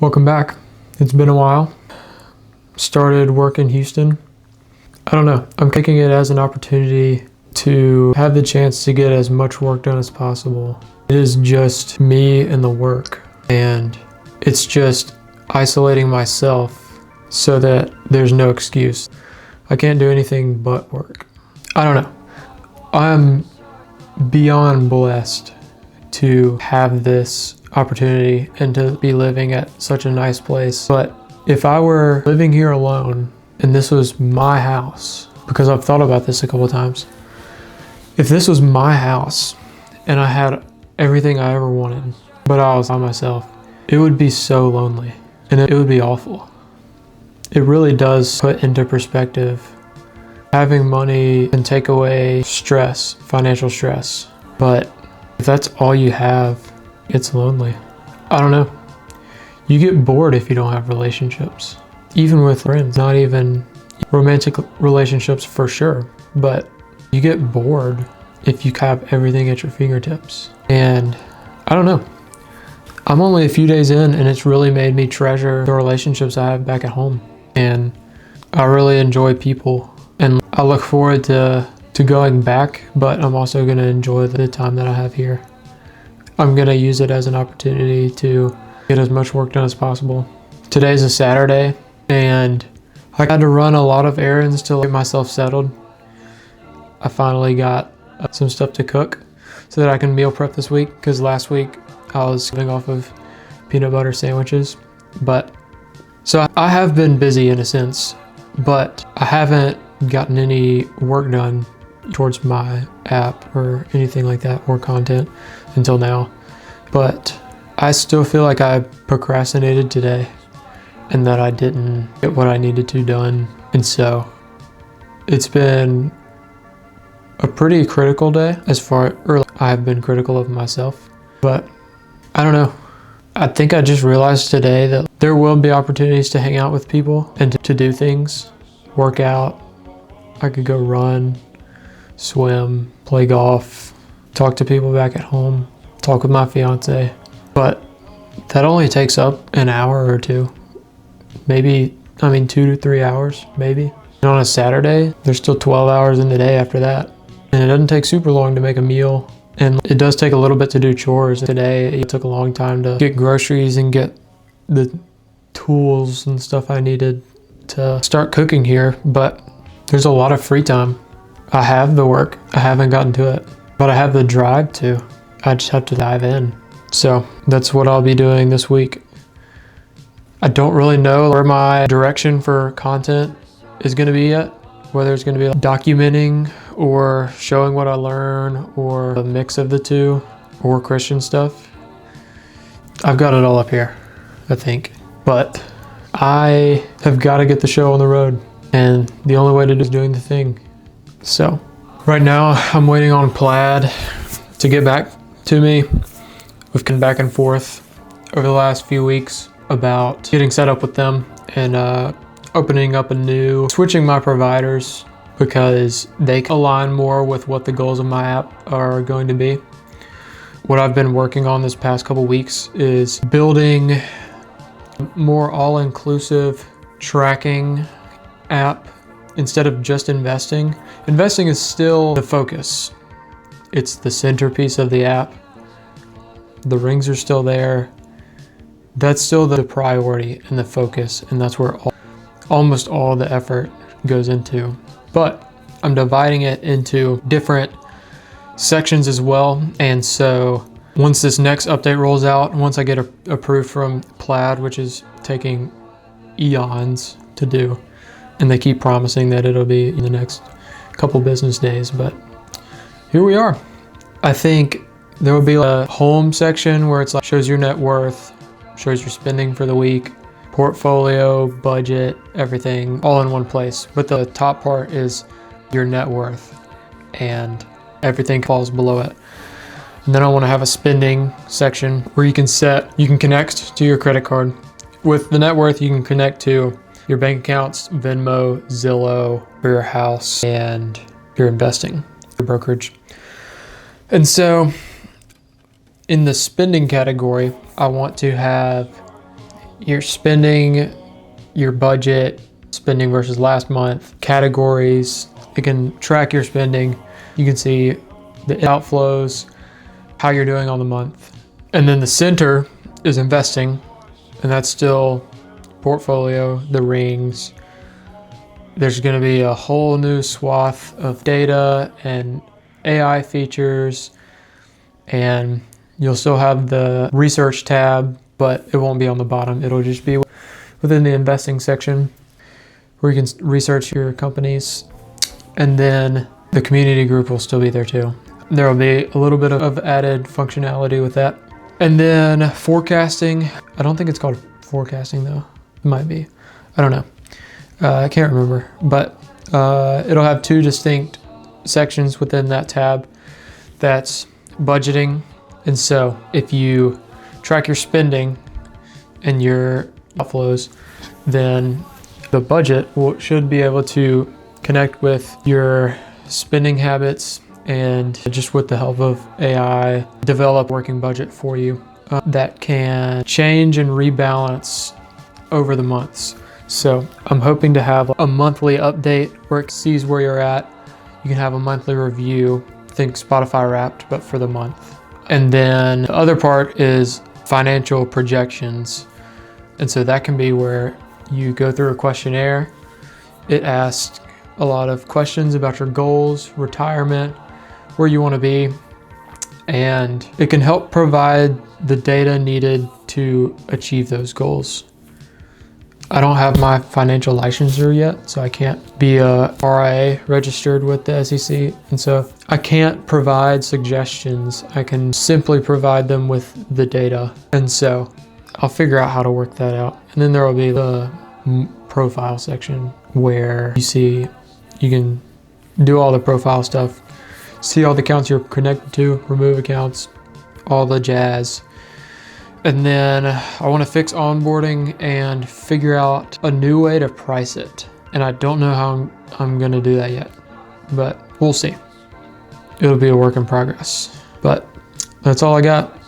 Welcome back. It's been a while. Started work in Houston. I don't know. I'm taking it as an opportunity to have the chance to get as much work done as possible. It is just me and the work, and it's just isolating myself so that there's no excuse. I can't do anything but work. I don't know. I'm beyond blessed to have this opportunity and to be living at such a nice place. But if I were living here alone and this was my house, because I've thought about this a couple of times, if this was my house and I had everything I ever wanted, but I was by myself, it would be so lonely and it would be awful. It really does put into perspective. Having money can take away stress, financial stress, but if that's all you have, it's lonely. I don't know. You get bored if you don't have relationships. Even with friends, not even romantic relationships for sure, but you get bored if you have everything at your fingertips. And I don't know. I'm only a few days in and it's really made me treasure the relationships I have back at home. And I really enjoy people. And I look forward to going back, but I'm also going to enjoy the time that I have here. I'm going to use it as an opportunity to get as much work done as possible. Today's a Saturday, and I had to run a lot of errands to get myself settled. I finally got some stuff to cook so that I can meal prep this week, because last week I was living off of peanut butter sandwiches. So I have been busy in a sense, but I haven't gotten any work done towards my app or anything like that, or content until now. But I still feel like I procrastinated today and that I didn't get what I needed to done. And so it's been a pretty critical day I've been critical of myself, but I don't know. I think I just realized today that there will be opportunities to hang out with people and to do things, work out. I could go run, swim, play golf, talk to people back at home, talk with my fiance. But that only takes up an hour or two, 2 to 3 hours, maybe. And on a Saturday, there's still 12 hours in the day after that. And it doesn't take super long to make a meal. And it does take a little bit to do chores. Today, it took a long time to get groceries and get the tools and stuff I needed to start cooking here. But there's a lot of free time. I have the work. I haven't gotten to it, but I have the drive to. I just have to dive in. So that's what I'll be doing this week. I don't really know where my direction for content is going to be yet, whether it's going to be documenting or showing what I learn or a mix of the two or Christian stuff. I've got it all up here, I think, but I have got to get the show on the road, and the only way to do is doing the thing. So right now I'm waiting on Plaid to get back to me. We've come back and forth over the last few weeks about getting set up with them and switching my providers because they align more with what the goals of my app are going to be. What I've been working on this past couple weeks is building more all-inclusive tracking app instead of just investing. Investing is still the focus. It's the centerpiece of the app. The rings are still there. That's still the priority and the focus, and that's where almost all the effort goes into. But I'm dividing it into different sections as well, and so once this next update rolls out, once I get approved from Plaid, which is taking eons to do, and they keep promising that it'll be in the next couple business days, but here we are. I think there will be a home section where it's like shows your net worth, shows your spending for the week, portfolio, budget, everything all in one place. But the top part is your net worth and everything falls below it. And then I want to have a spending section where you can connect to your credit card. With the net worth, you can connect to your bank accounts, Venmo, Zillow, for your house, and your investing, your brokerage. And so in the spending category, I want to have your spending, your budget, spending versus last month, categories. It can track your spending. You can see the outflows, how you're doing on the month. And then the center is investing, and that's still portfolio, the rings. There's going to be a whole new swath of data and AI features, and you'll still have the research tab, but it won't be on the bottom. It'll just be within the investing section where you can research your companies. And then the community group will still be there too. There will be a little bit of added functionality with that. And then forecasting. I don't think it's called forecasting though. It might be. I don't know. I can't remember. But it'll have two distinct sections within that tab. That's budgeting. And so if you track your spending and your outflows, then the budget should be able to connect with your spending habits, and just with the help of AI, develop working budget for you that can change and rebalance over the months. So I'm hoping to have a monthly update where it sees where you're at. You can have a monthly review, think Spotify Wrapped, but for the month. And then the other part is financial projections. And so that can be where you go through a questionnaire. It asks a lot of questions about your goals, retirement, where you want to be, and it can help provide the data needed to achieve those goals. I don't have my financial licensure yet, so I can't be a RIA registered with the SEC, and so I can't provide suggestions. I can simply provide them with the data, and so I'll figure out how to work that out. And then there will be the profile section where you can do all the profile stuff, see all the accounts you're connected to, remove accounts, all the jazz. And then I want to fix onboarding and figure out a new way to price it. And I don't know how I'm going to do that yet, but we'll see. It'll be a work in progress. But that's all I got.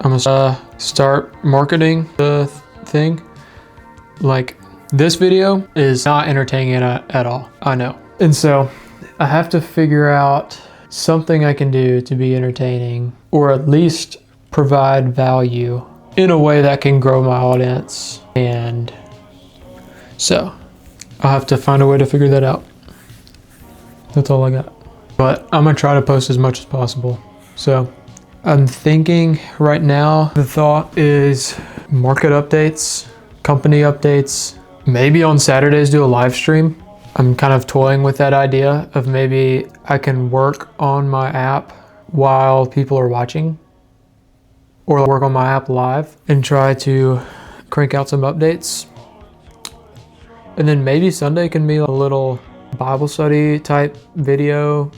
I'm going to start marketing the thing. Like, this video is not entertaining at all, I know. And so I have to figure out something I can do to be entertaining, or at least provide value in a way that can grow my audience. And so I'll have to find a way to figure that out. That's all I got. But I'm gonna try to post as much as possible. So I'm thinking right now, the thought is market updates, company updates, maybe on Saturdays do a live stream. I'm kind of toying with that idea of maybe I can work on my app while people are watching, or work on my app live and try to crank out some updates. And then maybe Sunday can be a little Bible study type video,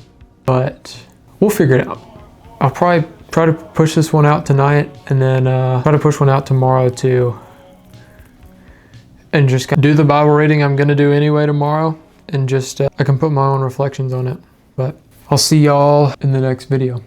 but we'll figure it out. I'll probably try to push this one out tonight, and then try to push one out tomorrow too. And just do the Bible reading I'm gonna do anyway tomorrow, and just I can put my own reflections on it. But I'll see y'all in the next video.